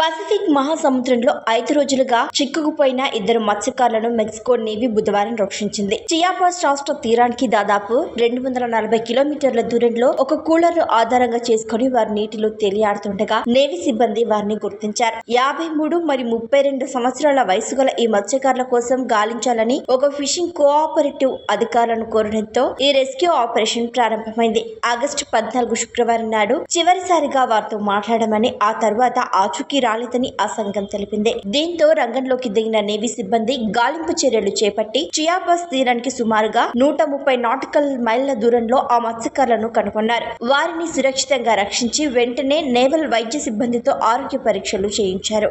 Pacific మహాసముద్రంలో 5 రోజులుగా చిక్కుకుపోయిన ఇద్దరు మత్స్యకారులను మెక్సికో నేవీ బుధవారం రక్షించింది. చియాపాస్ రాష్ట్ర తీరానికి దాదాపు 240 కిలోమీటర్ల దూరంలో ఒక కూలర్ను ఆధారంగా చేసుకుని వారు నీటిలో తేలియాడుతుండగా నేవీ సిబ్బంది వారిని గుర్తించారు. 53 మరియు 32 సంవత్సరాల వయసు గల ఈ మత్స్యకారుల కోసం గాలించాలని ఒక ఫిషింగ్ కోఆపరేటివ్ అధికారులను కోరడంతో ఈ రెస్క్యూ ఆపరేషన్ ప్రారంభమైంది. ఆగస్టు 14 శుక్రవారం నాడు చివరిసారిగా వారితో మాట్లాడమని, ఆ తర్వాత ఆచూకీ రాలేదని ఆ సంఘం తెలిపింది. దీంతో రంగంలోకి దిగిన నేవీ సిబ్బంది గాలింపు చర్యలు చేపట్టి చియాపాస్ తీరానికి సుమారుగా 130 నాటికల్ మైళ్ల దూరంలో ఆ మత్స్యకారులను కనుగొన్నారు. వారిని సురక్షితంగా రక్షించి వెంటనే నేవల్ వైద్య సిబ్బందితో ఆరోగ్య పరీక్షలు చేయించారు.